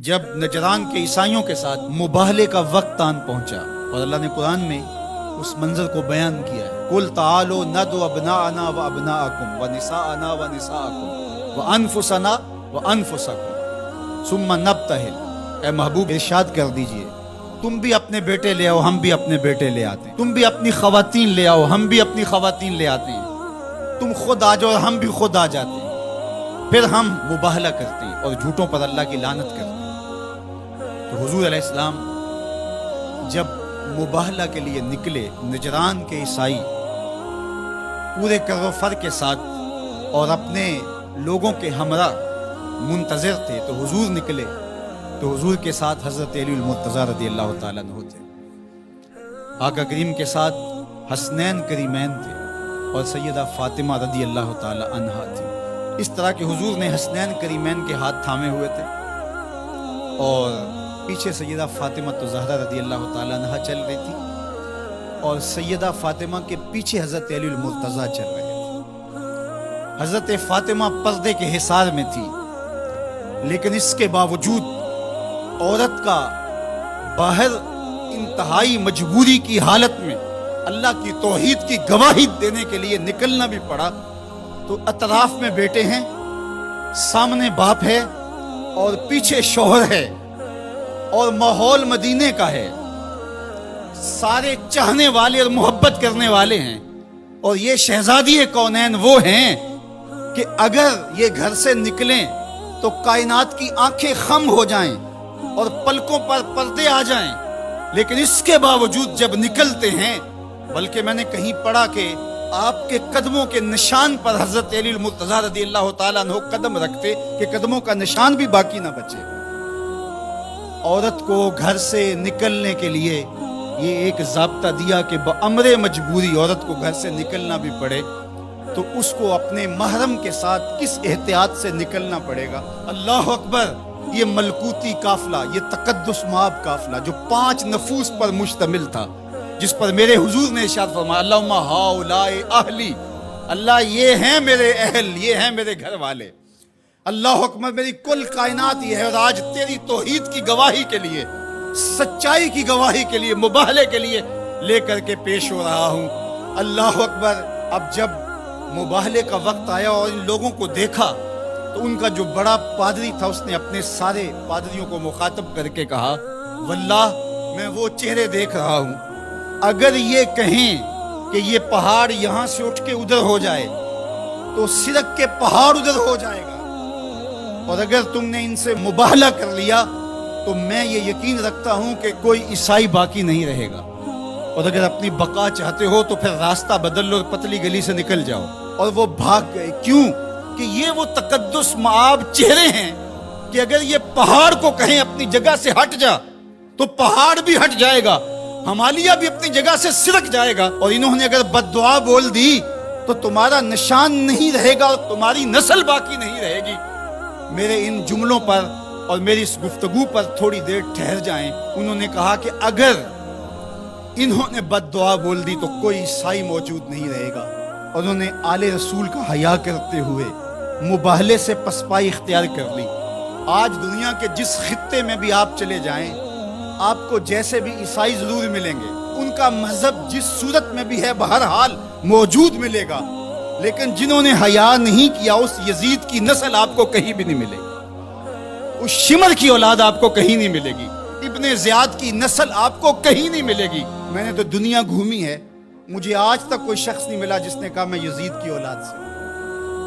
جب نجران کے عیسائیوں کے ساتھ مباہلے کا وقت آن پہنچا اور اللہ نے قرآن میں اس منظر کو بیان کیا ہے، قُلْ تَعَالُوا نَدْعُ أَبْنَاءَنَا وَأَبْنَاءَكُمْ وَنِسَاءَنَا وَنِسَاءَكُمْ وَأَنفُسَنَا وَأَنفُسَكُمْ ثُمَّ نَبْتَهِلْ۔ اے محبوب ارشاد کر دیجئے، تم بھی اپنے بیٹے لے آؤ، ہم بھی اپنے بیٹے لے آتے ہیں، تم بھی اپنی خواتین لے آؤ، ہم بھی اپنی خواتین لے آتے ہیں، تم خود آ جاؤ اور ہم بھی خود آ جاتے ہیں، پھر ہم مباہلہ کرتے ہیں اور جھوٹوں پر اللہ کی لعنت کرتے ہیں۔ تو حضور علیہ السلام جب مباہلہ کے لیے نکلے، نجران کے عیسائی پورے کر و فر کے ساتھ اور اپنے لوگوں کے ہمراہ منتظر تھے، تو حضور نکلے تو حضور کے ساتھ حضرت علی المرتضیٰ رضی اللہ تعالیٰ عنہ تھے، آقا کریم کے ساتھ حسنین کریمین تھے اور سیدہ فاطمہ رضی اللہ تعالیٰ عنہا تھی۔ اس طرح کہ حضور نے حسنین کریمین کے ہاتھ تھامے ہوئے تھے اور پیچھے سیدہ فاطمہ زہرا رضی اللہ تعالیٰ عنہا چل رہی تھی اور سیدہ فاطمہ کے پیچھے حضرت علی المرتضیٰ چل رہے تھے۔ حضرت فاطمہ پردے کے حصار میں تھی، لیکن اس کے باوجود عورت کا باہر انتہائی مجبوری کی حالت میں اللہ کی توحید کی گواہی دینے کے لیے نکلنا بھی پڑا۔ تو اطراف میں بیٹے ہیں، سامنے باپ ہے اور پیچھے شوہر ہے اور ماحول مدینے کا ہے، سارے چاہنے والے اور محبت کرنے والے ہیں، اور یہ شہزادی کونین وہ ہیں کہ اگر یہ گھر سے نکلیں تو کائنات کی آنکھیں خم ہو جائیں اور پلکوں پر پردے آ جائیں، لیکن اس کے باوجود جب نکلتے ہیں، بلکہ میں نے کہیں پڑھا کہ آپ کے قدموں کے نشان پر حضرت علی المرتضیٰ رضی اللہ تعالیٰ عنہ قدم رکھتے کہ قدموں کا نشان بھی باقی نہ بچے۔ عورت کو گھر سے نکلنے کے لیے یہ ایک ضابطہ دیا کہ بامر مجبوری عورت کو گھر سے نکلنا بھی پڑے تو اس کو اپنے محرم کے ساتھ کس احتیاط سے نکلنا پڑے گا۔ اللہ اکبر! یہ ملکوتی قافلہ، یہ تقدس مآب قافلہ جو 5 نفوس پر مشتمل تھا، جس پر میرے حضور نے ارشاد فرمایا، اللہم ہؤلاء اہلی، اللہ یہ ہیں میرے اہل، یہ ہیں میرے گھر والے۔ اللہ اکبر! میری کل کائنات یہ ہے، اور آج تیری توحید کی گواہی کے لیے، سچائی کی گواہی کے لیے، مباہلے کے لیے لے کر کے پیش ہو رہا ہوں۔ اللہ اکبر! اب جب مباہلے کا وقت آیا اور ان لوگوں کو دیکھا تو ان کا جو بڑا پادری تھا اس نے اپنے سارے پادریوں کو مخاطب کر کے کہا، واللہ میں وہ چہرے دیکھ رہا ہوں، اگر یہ کہیں کہ یہ پہاڑ یہاں سے اٹھ کے ادھر ہو جائے تو سرک کے پہاڑ ادھر ہو جائے گا، اور اگر تم نے ان سے مباہلہ کر لیا تو میں یہ یقین رکھتا ہوں کہ کوئی عیسائی باقی نہیں رہے گا، اور اگر اپنی بقا چاہتے ہو تو پھر راستہ بدل لو، پتلی گلی سے نکل جاؤ۔ اور وہ بھاگ گئے، کیوں کہ یہ وہ تقدس مآب چہرے ہیں کہ اگر یہ پہاڑ کو کہیں اپنی جگہ سے ہٹ جا تو پہاڑ بھی ہٹ جائے گا، ہمالیہ بھی اپنی جگہ سے سرک جائے گا، اور انہوں نے اگر بد دعا بول دی تو تمہارا نشان نہیں رہے گا اور تمہاری نسل باقی نہیں رہے گی۔ میرے ان جملوں پر اور میری اس گفتگو پر تھوڑی دیر ٹھہر جائیں۔ انہوں نے کہا کہ اگر انہوں نے بد دعا بول دی تو کوئی عیسائی موجود نہیں رہے گا، اور انہوں نے آل رسول کا حیا کرتے ہوئے مباہلے سے پسپائی اختیار کر لی۔ آج دنیا کے جس خطے میں بھی آپ چلے جائیں، آپ کو جیسے بھی عیسائی ضرور ملیں گے، ان کا مذہب جس صورت میں بھی ہے بہرحال موجود ملے گا، لیکن جنہوں نے حیا نہیں کیا اس یزید کی نسل آپ کو کہیں بھی نہیں ملے گی، اس شمر کی اولاد آپ کو کہیں نہیں ملے گی، ابن زیاد کی نسل آپ کو کہیں نہیں ملے گی۔ میں نے تو دنیا گھومی ہے، مجھے آج تک کوئی شخص نہیں ملا جس نے کہا میں یزید کی اولاد سے ہوں،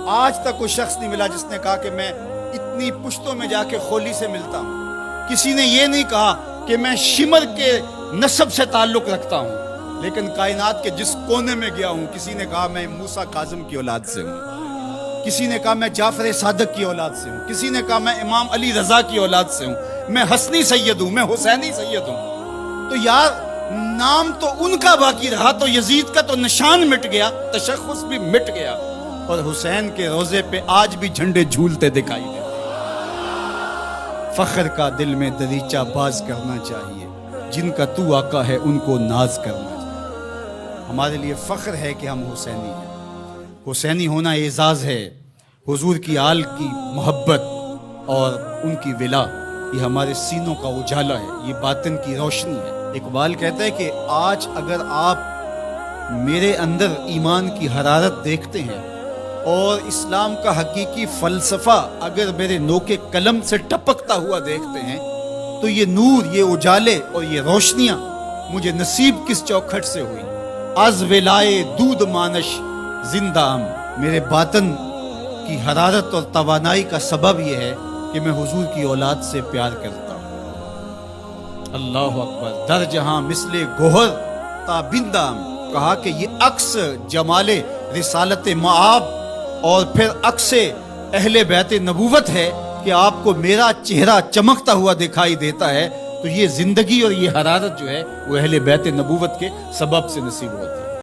آج تک کوئی شخص نہیں ملا جس نے کہا کہ میں اتنی پشتوں میں جا کے خولی سے ملتا ہوں، کسی نے یہ نہیں کہا کہ میں شمر کے نسب سے تعلق رکھتا ہوں، لیکن کائنات کے جس کونے میں گیا ہوں کسی نے کہا میں موسیٰ کاظم کی اولاد سے ہوں، کسی نے کہا میں جعفر صادق کی اولاد سے ہوں، کسی نے کہا میں امام علی رضا کی اولاد سے ہوں، میں حسنی سید ہوں، میں حسینی سید ہوں۔ تو یار نام تو ان کا باقی رہا، تو یزید کا تو نشان مٹ گیا، تشخص بھی مٹ گیا، اور حسین کے روزے پہ آج بھی جھنڈے جھولتے دکھائی دیتے۔ فخر کا دل میں دریچہ باز کرنا چاہیے، جن کا تو آقا ہے ان کو ناز کرنا چاہیے۔ ہمارے لیے فخر ہے کہ ہم حسینی ہیں، حسینی ہونا اعزاز ہے، حضور کی آل کی محبت اور ان کی ولا یہ ہمارے سینوں کا اجالا ہے، یہ باطن کی روشنی ہے۔ اقبال کہتا ہے کہ آج اگر آپ میرے اندر ایمان کی حرارت دیکھتے ہیں اور اسلام کا حقیقی فلسفہ اگر میرے نوک قلم سے ٹپکتا ہوا دیکھتے ہیں تو یہ نور، یہ اجالے اور یہ روشنیاں مجھے نصیب کس چوکھٹ سے ہوئی؟ از ولائے دودھ مانش زندہ ام، میرے باطن کی حرارت اور توانائی کا سبب یہ ہے کہ میں حضور کی اولاد سے پیار کرتا ہوں۔ اللہ اکبر۔ در جہاں مثل گوہر تابندہ، کہا کہ یہ عکس جمال رسالت معاب اور پھر عکس اہل بیت نبوت ہے کہ آپ کو میرا چہرہ چمکتا ہوا دکھائی دیتا ہے، تو یہ زندگی اور یہ حرارت جو ہے وہ اہل بیت نبوت کے سبب سے نصیب ہوتی ہے۔